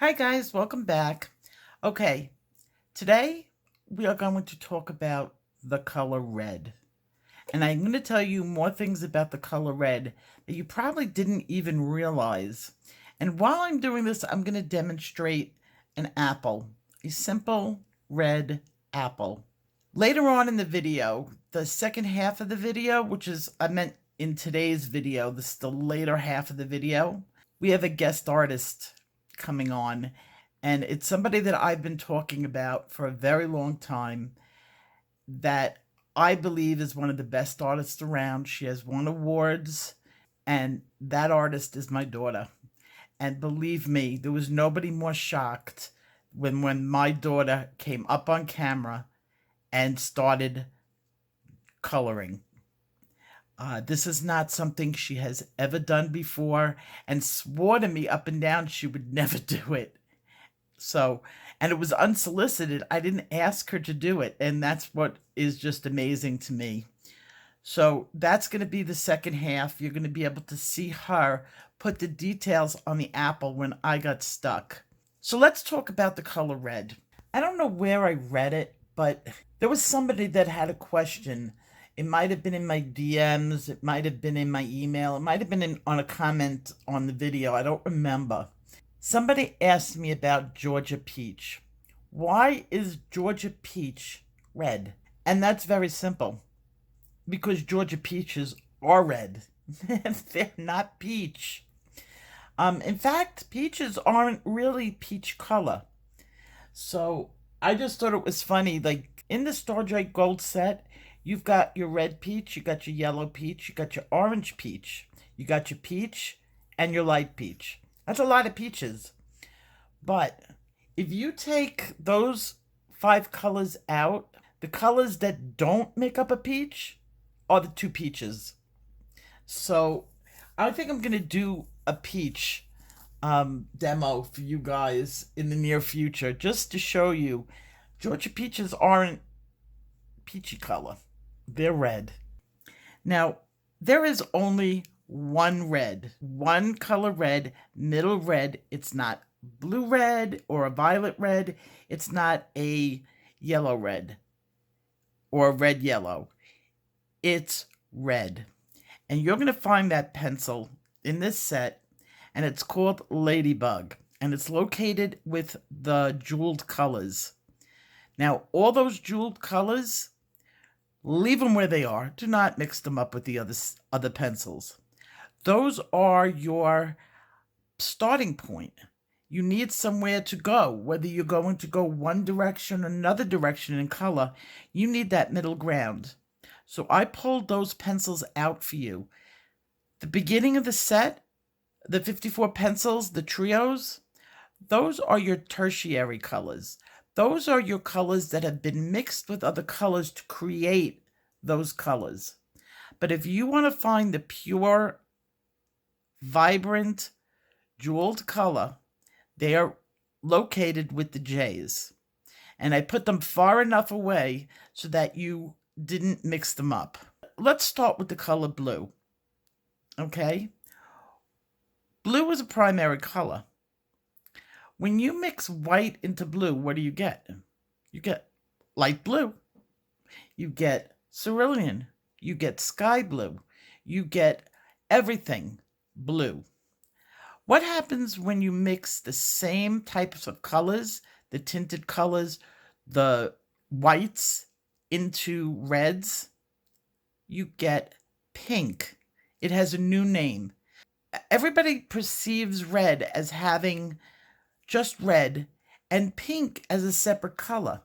Hi guys, welcome back. Okay, today we are going to talk about the color red. And I'm going to tell you more things about the color red that you probably didn't even realize. And while I'm doing this, I'm going to demonstrate an apple, a simple red apple. Later on in the video, the second half of the video, which is, I meant in today's video, this is the later half of the video, we have a guest artist coming on, and it's somebody that I've been talking about for a very long time that I believe is one of the best artists around. She has won awards, and that artist is my daughter. And believe me, there was nobody more shocked when my daughter came up on camera and started coloring. This is not something she has ever done before, and swore to me up and down she would never do it. So, and it was unsolicited. I didn't ask her to do it, and that's what is just amazing to me. So that's going to be the second half. You're going to be able to see her put the details on the apple when I got stuck. So let's talk about the color red. I don't know where I read it, but there was somebody that had a question. It might have been in my DMs, it might have been in my email, it might have been on a comment on the video, I don't remember. Somebody asked me about Georgia peach. Why is Georgia peach red? And that's very simple. Because Georgia peaches are red. They're not peach. In fact, peaches aren't really peach color. So I just thought it was funny. Like in the STARJOY Gold set, you've got your red peach, you got your yellow peach, you got your orange peach, you got your peach, and your light peach. That's a lot of peaches. But if you take those 5 colors out, the colors that don't make up a peach are the 2 peaches. So I think I'm going to do a peach demo for you guys in the near future, just to show you Georgia peaches aren't peachy color. They're red. Now, there is only one red, one color red, middle red. It's not blue red or a violet red. It's not a yellow red or red yellow. It's red. And you're going to find that pencil in this set, and it's called Ladybug, and it's located with the jeweled colors. Now, all those jeweled colors, leave them where they are. Do not mix them up with the other pencils. Those are your starting point. You need somewhere to go. Whether you're going to go one direction or another direction in color, you need that middle ground. So I pulled those pencils out for you. The beginning of the set, the 54 pencils, the trios, those are your tertiary colors. Those are your colors that have been mixed with other colors to create those colors. But if you want to find the pure, vibrant, jeweled color, they are located with the J's. And I put them far enough away so that you didn't mix them up. Let's start with the color blue. Okay? Blue is a primary color. When you mix white into blue, what do you get? You get light blue. You get cerulean. You get sky blue. You get everything blue. What happens when you mix the same types of colors, the tinted colors, the whites into reds? You get pink. It has a new name. Everybody perceives red as having just red, and pink as a separate color.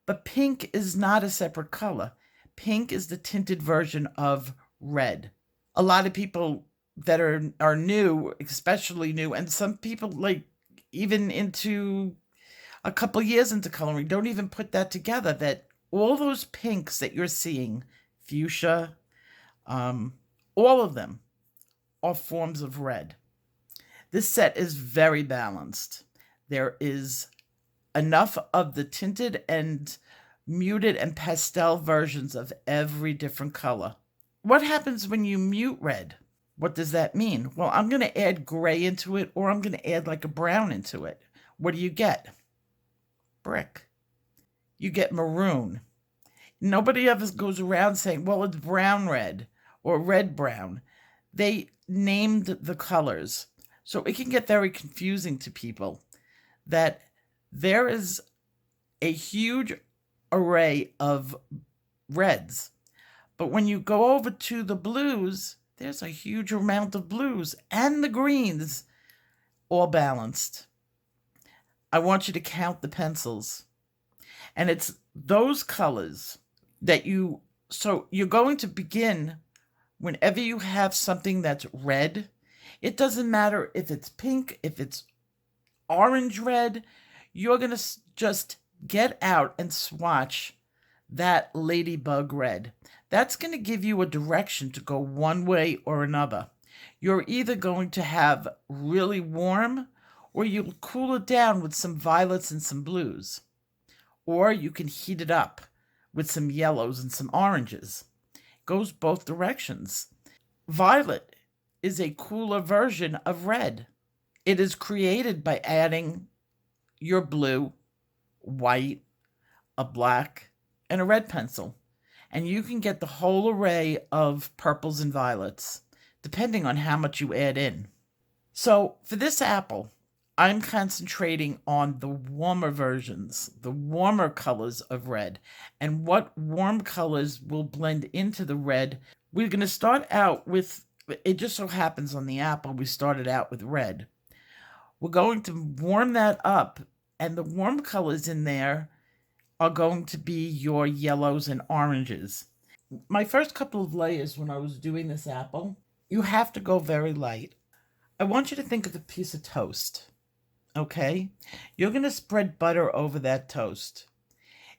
But pink is not a separate color. Pink is the tinted version of red. A lot of people that are new, especially new, and some people like even into a couple years into coloring, don't even put that together, that all those pinks that you're seeing, fuchsia, all of them are forms of red. This set is very balanced. There is enough of the tinted and muted and pastel versions of every different color. What happens when you mute red? What does that mean? Well, I'm going to add gray into it, or I'm going to add like a brown into it. what do you get? Brick. You get maroon. Nobody ever goes around saying, well, it's brown red or red brown. They named the colors. So it can get very confusing to people that there is a huge array of reds. But when you go over to the blues, there's a huge amount of blues and the greens all balanced. I want you to count the pencils. And it's those colors that so you're going to begin whenever you have something that's red. It doesn't matter if it's pink, if it's orange red, you're going to just get out and swatch that ladybug red. That's going to give you a direction to go one way or another. You're either going to have really warm, or you'll cool it down with some violets and some blues. Or you can heat it up with some yellows and some oranges. It goes both directions. Violet is a cooler version of red. It is created by adding your blue, white, a black, and a red pencil. And you can get the whole array of purples and violets, depending on how much you add in. So for this apple, I'm concentrating on the warmer versions, the warmer colors of red, and what warm colors will blend into the red. We're going to start out with, it just so happens on the apple, we started out with red. We're going to warm that up, and the warm colors in there are going to be your yellows and oranges. My first couple of layers when I was doing this apple, you have to go very light. I want you to think of a piece of toast. Okay, you're going to spread butter over that toast.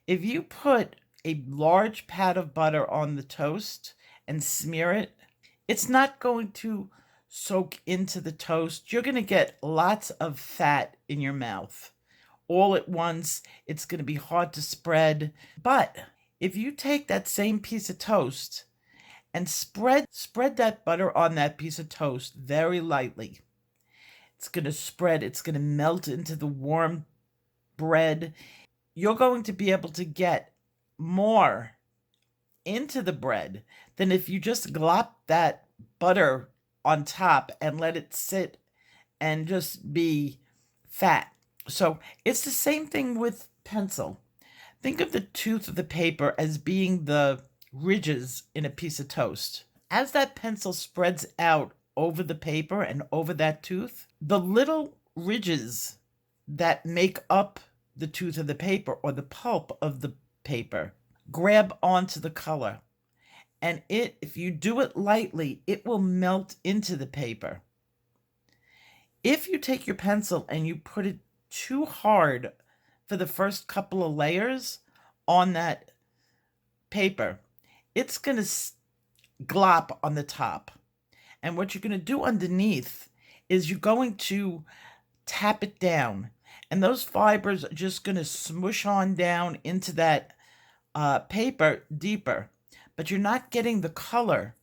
If you put a large pat of butter on the toast and smear it, it's not going to soak into the toast. You're going to get lots of fat in your mouth. All at once, it's going to be hard to spread. But if you take that same piece of toast and spread that butter on that piece of toast very lightly, it's going to spread. It's going to melt into the warm bread. You're going to be able to get more into the bread than if you just glop that butter on top and let it sit and just be fat. So it's the same thing with pencil. Think of the tooth of the paper as being the ridges in a piece of toast. As that pencil spreads out over the paper and over that tooth, the little ridges that make up the tooth of the paper or the pulp of the paper grab onto the color. And if you do it lightly, it will melt into the paper. If you take your pencil and you put it too hard for the first couple of layers on that paper, it's going to glop on the top. And what you're going to do underneath is you're going to tap it down. And those fibers are just going to smush on down into that paper deeper. But you're not getting the color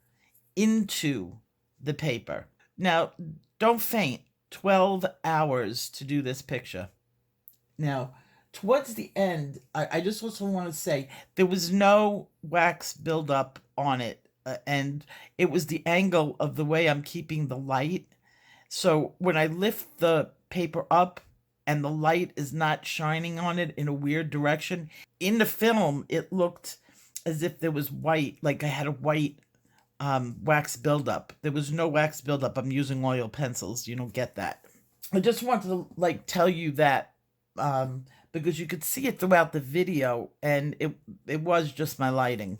into the paper. Now, don't faint. 12 hours to do this picture. Now, towards the end, I just also want to say there was no wax buildup on it. And it was the angle of the way I'm keeping the light. So when I lift the paper up and the light is not shining on it in a weird direction, in the film, it looked as if there was white, like I had a white wax buildup. There was no wax buildup. I'm using oil pencils. You don't get that. I just wanted to tell you that because you could see it throughout the video, and it was just my lighting.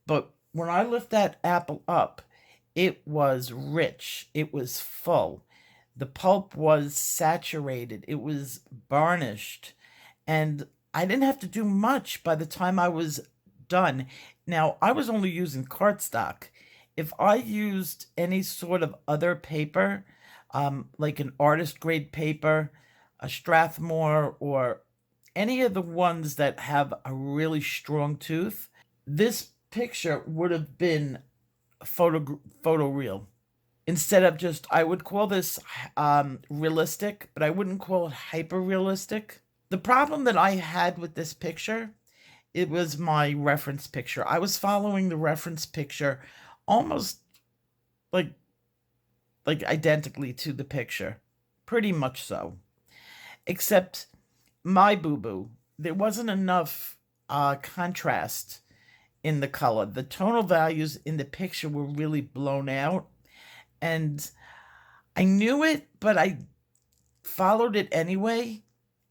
But when I lift that apple up, it was rich. It was full. The pulp was saturated. It was varnished. And I didn't have to do much by the time I was done. Now, I was only using cardstock. If I used any sort of other paper, like an artist grade paper, a Strathmore, or any of the ones that have a really strong tooth, this picture would have been photo real. instead of just, I would call this realistic, but I wouldn't call it hyper realistic. The problem that I had with this picture, it was my reference picture. I was following the reference picture almost like identically to the picture. Pretty much so. Except my boo-boo, there wasn't enough contrast in the color. The tonal values in the picture were really blown out. And I knew it, but I followed it anyway.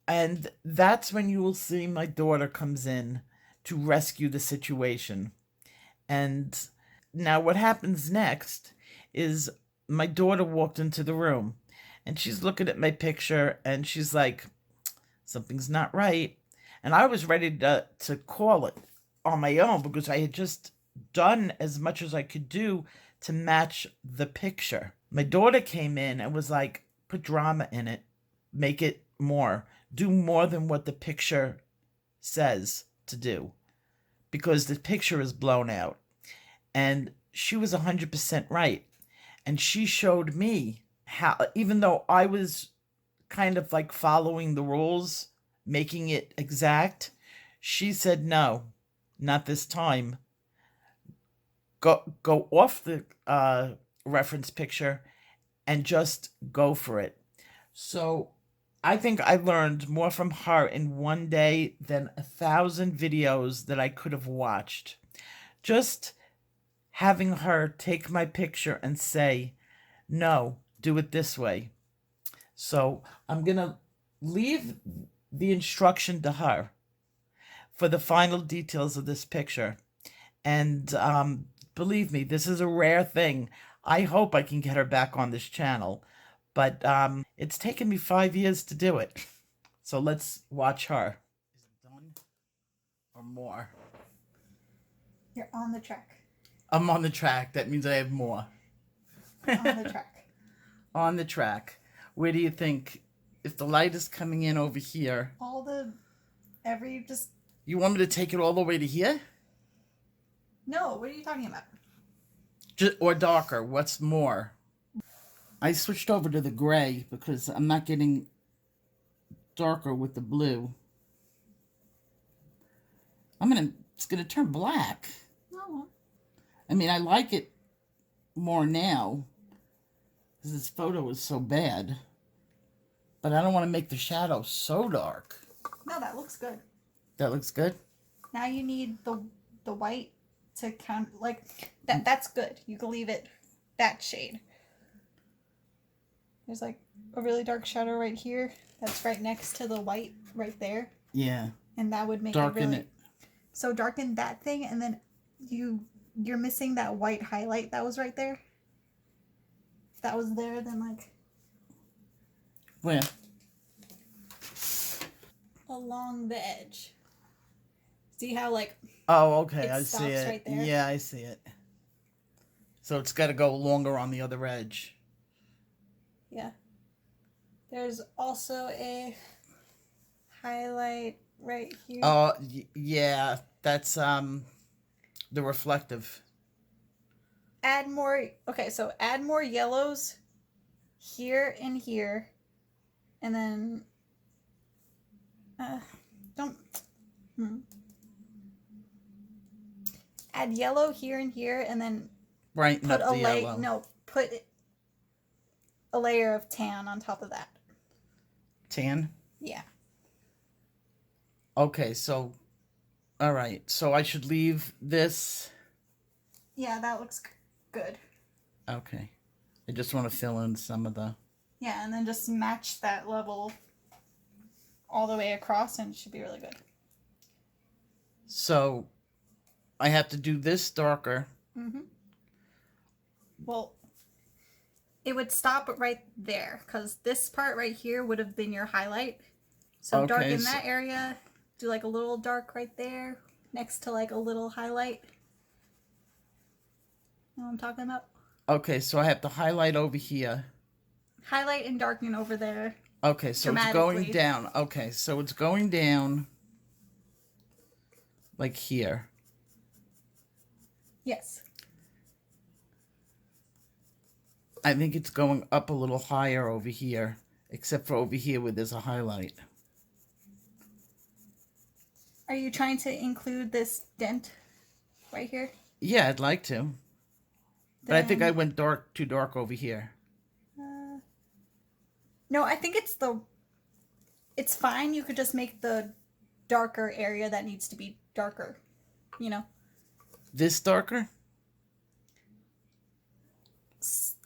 And that's when you will see my daughter comes in to rescue the situation. And now what happens next is my daughter walked into the room and she's looking at my picture and she's like, something's not right. And I was ready to call it on my own because I had just done as much as I could do to match the picture. My daughter came in and was like, put drama in it, make it more, do more than what the picture says to do, because the picture is blown out. And she was 100% right. And she showed me how, even though I was kind of like following the rules, making it exact, she said, no, not this time. Go off the reference picture and just go for it. So I think I learned more from her in one day than 1,000 videos that I could have watched. Just having her take my picture and say, no, do it this way. So I'm going to leave the instruction to her for the final details of this picture. And believe me, this is a rare thing. I hope I can get her back on this channel. But it's taken me 5 years to do it. So let's watch her. Is it done or more? You're on the track. I'm on the track. That means I have more. On the track. On the track. Where do you think, if the light is coming in over here? You want me to take it all the way to here? No, what are you talking about? Or darker, what's more? I switched over to the gray because I'm not getting darker with the blue. It's gonna turn black. No. I mean, I like it more now because this photo is so bad. But I don't want to make the shadow so dark. No, that looks good. That looks good? Now you need the white to count, like, that's good. You can leave it that shade. There's like a really dark shadow right here. That's right next to the white right there. Yeah. And that would make darken it. So darken that thing, and then you're missing that white highlight that was right there. If that was there, then like. Where? Along the edge. See how like. Oh, okay. I stops see it. Right there? Yeah, I see it. So it's got to go longer on the other edge. Yeah. There's also a highlight right here. Oh, yeah. That's the reflective. Add more. Okay, so add more yellows here and here. And then add yellow here and here, and then brighten up the yellow. No, put a layer of tan on top of that. Tan? Yeah. Okay, so, all right. So I should leave this. Yeah, that looks good. Okay. I just want to fill in some of the. Yeah, and then just match that level all the way across, and it should be really good. So I have to do this darker. Mm-hmm. Well, it would stop right there, because this part right here would have been your highlight. So okay, darken that area, do like a little dark right there, next to like a little highlight. You know what I'm talking about? Okay, so I have to highlight over here. Highlight and darken over there. Okay, so it's going down. Okay, so it's going down like here. Yes. I think it's going up a little higher over here, except for over here where there's a highlight. Are you trying to include this dent right here? Yeah, I'd like to. But I think I went too dark over here. No, I think it's fine. You could just make the darker area that needs to be darker, you know? This darker?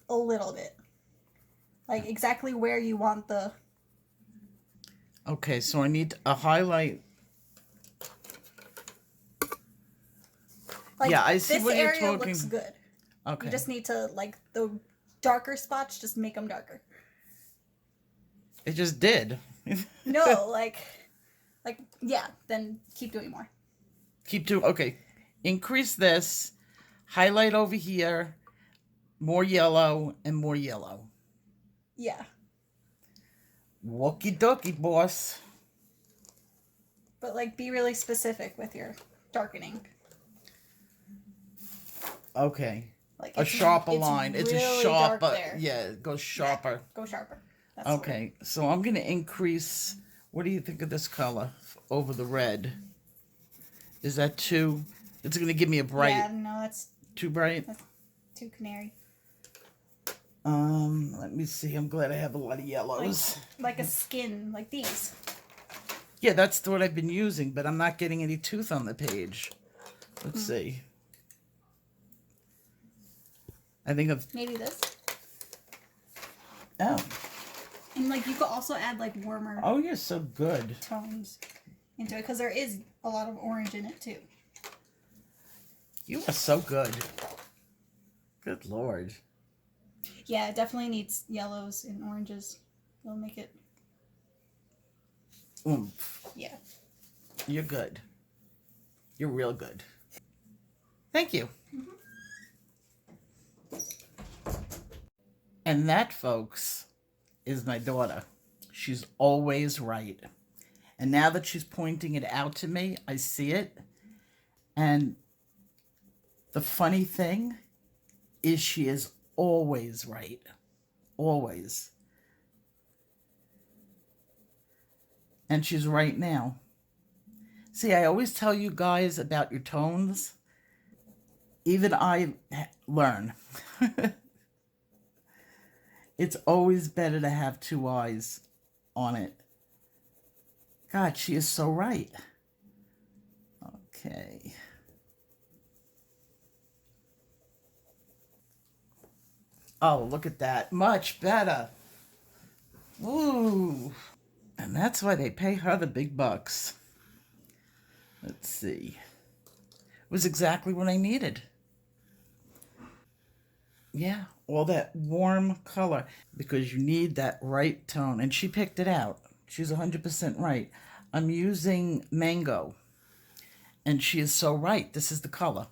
A little bit. Like exactly where you want the... Okay, so I need a highlight. Like, yeah, I see what you're talking. This area looks good. Okay. You just need to, like, the darker spots, just make them darker. It just did. No, yeah, then keep doing more. Keep doing, okay. Increase this, highlight over here, more yellow, and more yellow. Yeah. Wookie dokie, boss. But, like, be really specific with your darkening. Okay. Like a sharper line. Really it's a sharper. There. Yeah, it goes sharper. Yeah, go sharper. That's okay, so I'm going to increase. What do you think of this color over the red? Is that too? It's going to give me a bright. Yeah, no, that's too bright. That's too canary. Let me see. I'm glad I have a lot of yellows. Like a skin, like these. Yeah, that's what I've been using, but I'm not getting any tooth on the page. Let's see. I think of maybe this. Oh. And like you could also add like warmer. Oh, you're so good. Tones into it because there is a lot of orange in it too. You are so good. Good Lord. Yeah, it definitely needs yellows and oranges. It'll make it. Oomph. Yeah. You're good. You're real good. Thank you. And that, folks, is my daughter. She's always right. And now that she's pointing it out to me, I see it. And the funny thing is she is always right. Always. And she's right now. See, I always tell you guys about your tones. Even I learn. It's always better to have two eyes on it. God, she is so right. Okay. Oh, look at that. Much better. Ooh. And that's why they pay her the big bucks. Let's see. It was exactly what I needed. Yeah, all that warm color because you need that right tone. And she picked it out. She's 100% right. I'm using Mango. And she is so right. This is the color.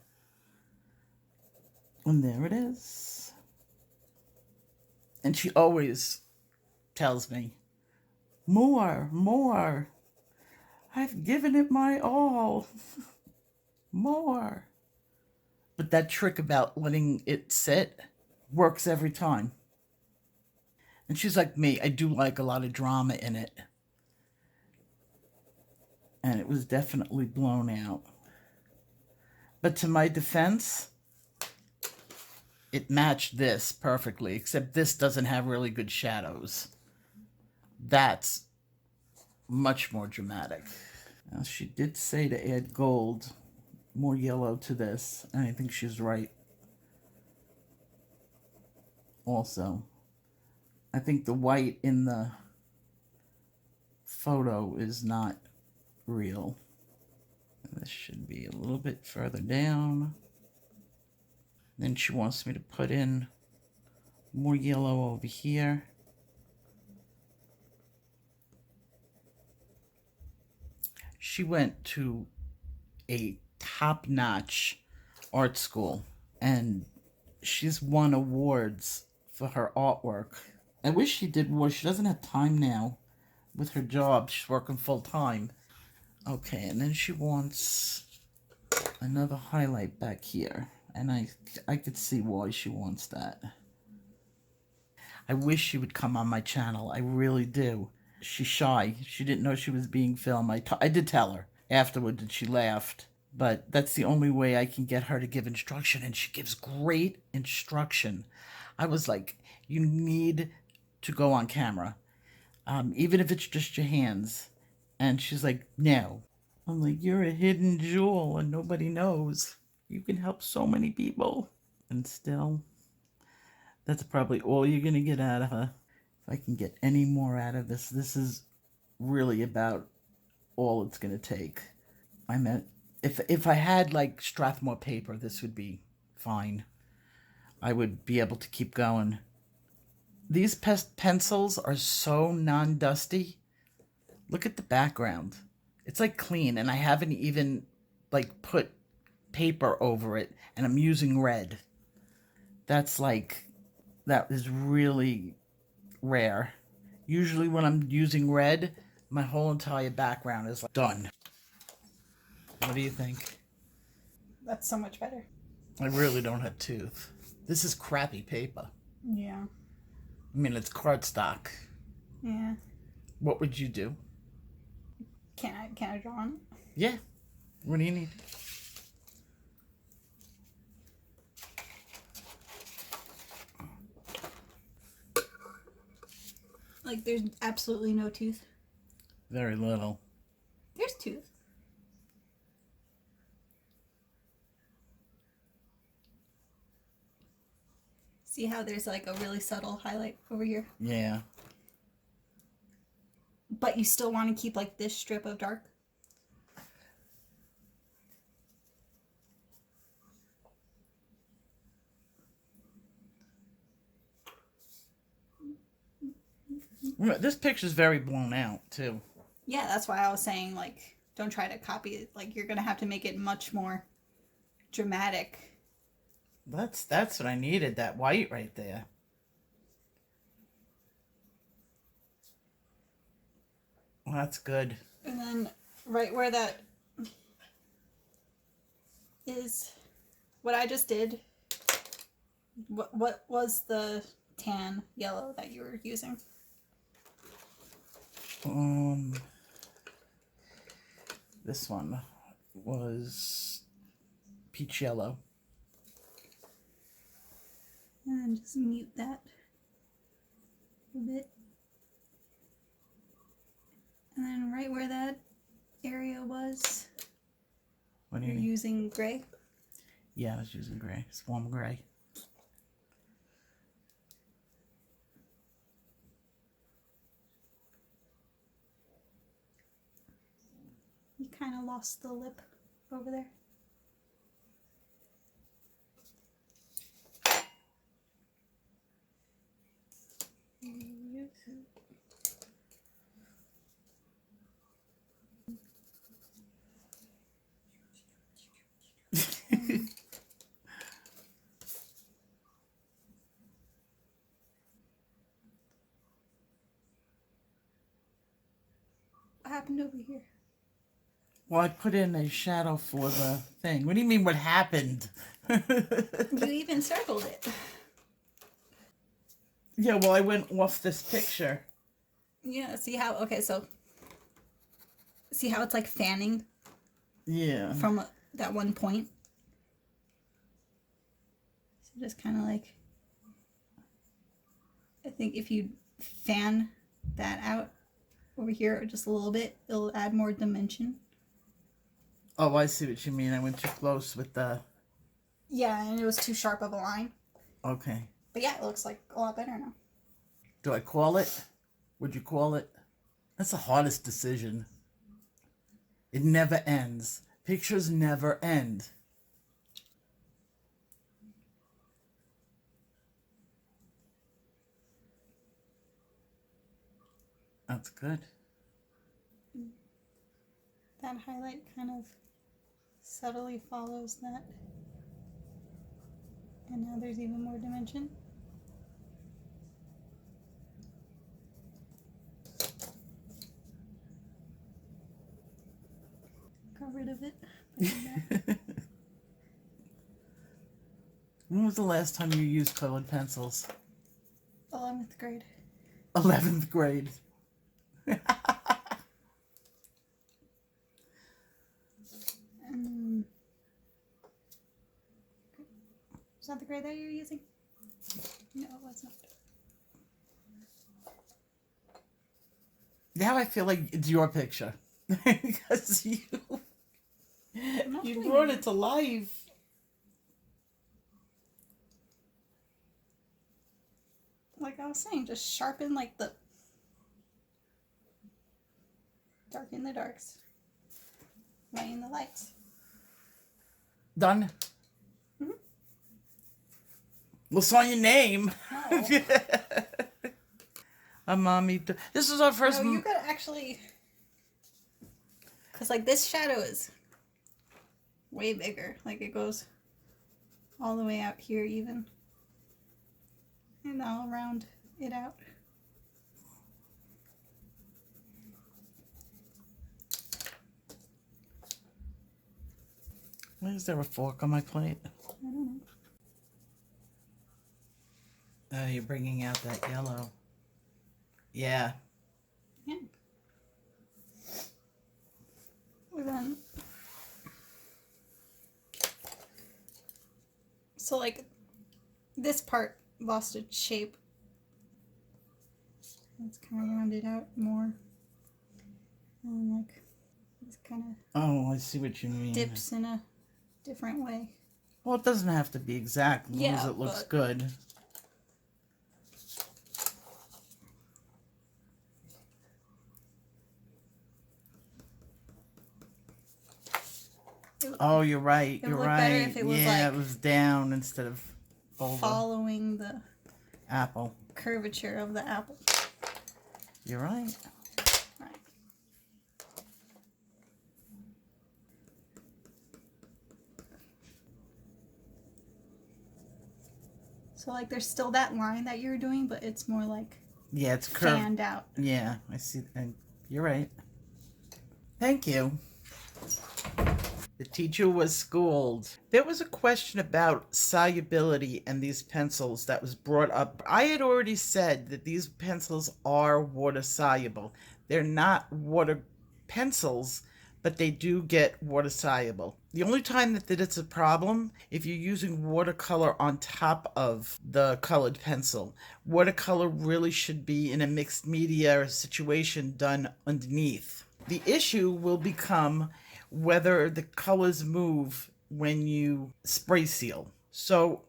And there it is. And she always tells me, more, more. I've given it my all. More. But that trick about letting it sit works every time. And she's like me. I do like a lot of drama in it. And it was definitely blown out. But to my defense, it matched this perfectly, except this doesn't have really good shadows. That's much more dramatic. Now, she did say to add gold, more yellow to this, and I think she's right. Also, I think the white in the photo is not real. This should be a little bit further down. Then she wants me to put in more yellow over here. She went to a top-notch art school, and she's won awards for her artwork. I wish she did more. She doesn't have time now with her job. She's working full-time. Okay, and then she wants another highlight back here, and I could see why she wants that. I wish she would come on my channel. I really do. She's shy. She didn't know she was being filmed. I did tell her afterwards, and she laughed. But that's the only way I can get her to give instruction, and she gives great instruction. I was like, you need to go on camera, even if it's just your hands. And she's like, no. I'm like, you're a hidden jewel and nobody knows. You can help so many people. And still, that's probably all you're going to get out of her. If I can get any more out of this is really about all it's going to take. I meant, if I had like Strathmore paper, this would be fine. I would be able to keep going. These pencils are so non-dusty. Look at the background. It's like clean, and I haven't even like put paper over it, and I'm using red. That is really rare. Usually when I'm using red, my whole entire background is like done. What do you think? That's so much better. I really don't have tooth. This is crappy paper. Yeah. I mean, it's cardstock. Yeah. What would you do? Can I draw on it? Yeah. What do you need? Like, there's absolutely no tooth. Very little. There's tooth. See how there's like a really subtle highlight over here? Yeah. But you still want to keep like this strip of dark? This picture's very blown out, too. Yeah, that's why I was saying, like, don't try to copy it. Like, you're going to have to make it much more dramatic. That's what I needed, that white right there. Well, that's good. And then right where that is, what I just did, what was the tan yellow that you were using? This one was peach yellow. And just mute that a bit. And then right where that area was, What do you're you need? using gray. Yeah, I was using gray. Swarm gray. You kind of lost the lip over there. What happened over here? Well, I put in a shadow for the thing. What do you mean, what happened? You even circled it. Yeah, well, I went off this picture. Yeah, see how, okay, so see how it's like fanning Yeah. from that one point? So just kind of like, I think if you fan that out over here just a little bit, it'll add more dimension. Oh, I see what you mean. I went too close with the... Yeah, and it was too sharp of a line. Okay. But yeah, it looks like a lot better now. Do I call it? Would you call it? That's the hardest decision. It never ends. Pictures never end. That's good. That highlight kind of subtly follows that. And now there's even more dimension. Got rid of it. When was the last time you used colored pencils? 11th grade. 11th grade. Is that the grade that you're using? No, it's not. Now I feel like it's your picture. Because you brought it to life. Like I was saying, just sharpen like the darken the darks, light in the lights. Done. Mm-hmm. We'll sign your name. No. Mommy. This is our first. No, you could actually, cause like this shadow is way bigger. Like it goes all the way out here even, and I'll round it out. Why is there a fork on my plate? I don't know. Oh, you're bringing out that yellow. Yeah. Yeah. And then, so like this part lost its shape. Let's kind of round it out more. And like it's kind of Oh, I see what you mean. dips in a different way. Well, it doesn't have to be exact as long as Yeah, it looks but- good. Oh, you're right. It would You're look right. better if it was, yeah, like, it was down instead of over. Following the Apple. curvature of the apple. You're right. Right. So like there's still that line that you're doing, but it's more like Yeah, it's curved. fanned out. Yeah, I see. And you're right. Thank you. The teacher was schooled. There was a question about solubility and these pencils that was brought up. I had already said that these pencils are water soluble. They're not water pencils, but they do get water soluble. The only time that it's a problem if you're using watercolor on top of the colored pencil. Watercolor really should be in a mixed media situation done underneath. The issue will become whether the colors move when you spray seal. So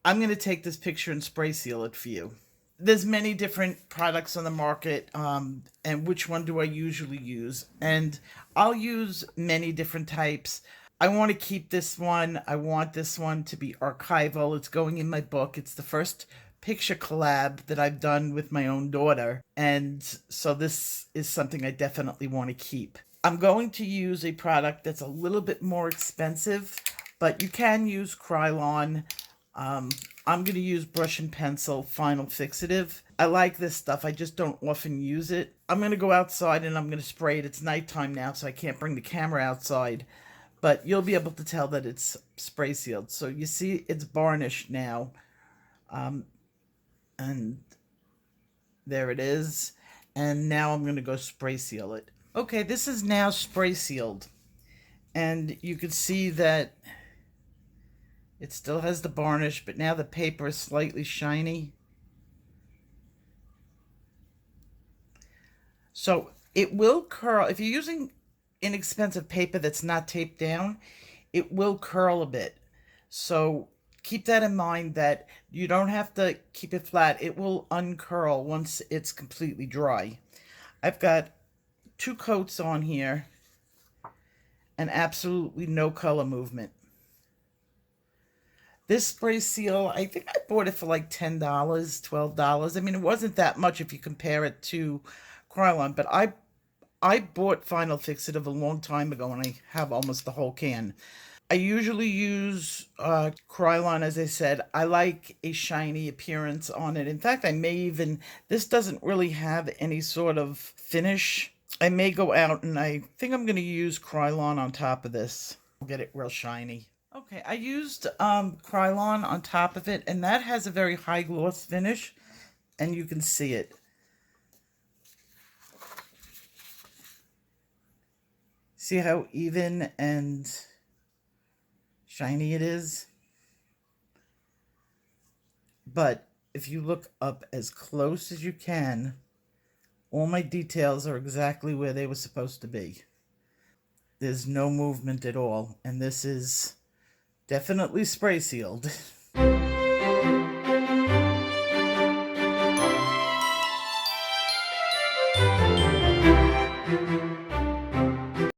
I'm going to take this picture and spray seal it for you. There's many different products on the market, and which one do I usually use? And I'll use many different types. I want to keep this one. I want this one to be archival. It's going in my book. It's the first picture collab that I've done with my own daughter. And so this is something I definitely want to keep. I'm going to use a product that's a little bit more expensive, but you can use Krylon. I'm going to use brush and pencil final fixative. I like this stuff. I just don't often use it. I'm going to go outside and I'm going to spray it. It's nighttime now, so I can't bring the camera outside. But you'll be able to tell that it's spray sealed. So you see it's varnished now. And there it is. And now I'm going to go spray seal it. Okay, this is now spray sealed. And you can see that it still has the varnish, but now the paper is slightly shiny. So it will curl. If you're using inexpensive paper that's not taped down, it will curl a bit. So keep that in mind, that you don't have to keep it flat. It will uncurl once it's completely dry. I've got 2 coats on here and absolutely no color movement. This spray seal, I think I bought it for like $10, $12. I mean, it wasn't that much if you compare it to Krylon, but I bought Final Fixative a long time ago and I have almost the whole can. I usually use Krylon, as I said. I like a shiny appearance on it. In fact, I may even, this doesn't really have any sort of finish. I may go out and I think I'm going to use Krylon on top of this. I'll get it real shiny. Okay, I used Krylon on top of it, and that has a very high gloss finish. and you can see it. See how even and shiny it is? But if you look up as close as you can, all my details are exactly where they were supposed to be. There's no movement at all, and this is definitely spray sealed.